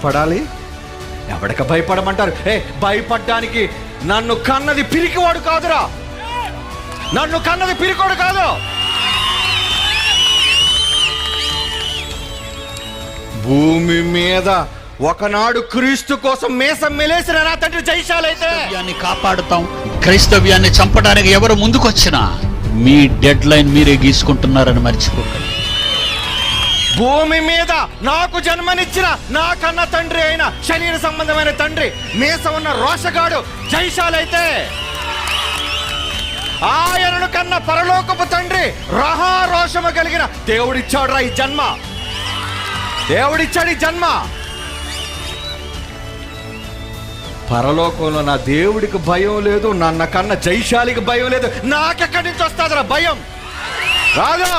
భయపడాలి? ఎవడికి భయపడమంటారు? భయపడ్డానికి నన్ను కన్నది పిరికివాడు కాదురా, నన్ను కన్నది పిరికోడు కాదు. భూమి మీద ఒకనాడు క్రీస్తు కోసం మీసం మెలేసిన నా తండ్రి జయశాలైతే కాపాడుతాం. క్రైస్తవ్యాన్ని చంపడానికి ఎవరు ముందుకొచ్చినా మీ డెడ్ లైన్ మీరే గీసుకుంటున్నారని మర్చిపోకండి. భూమి మీద నాకు జన్మనిచ్చిన నా కన్న తండ్రి అయిన శరీర సంబంధమైన తండ్రి మీసం ఉన్న రోషగాడు జయశాలైతే, ఆయనను కన్న పరలోకపు తండ్రి రహారోషము కలిగిన దేవుడిచ్చాడురా ఈ జన్మ, దేవుడిచ్చాడు ఈ జన్మ. పరలోకంలో నా దేవుడికి భయం లేదు, నన్న కన్న జైశాలికి భయం లేదు. నాకెక్కడి నుంచి వస్తుందిరా భయం? రాదు.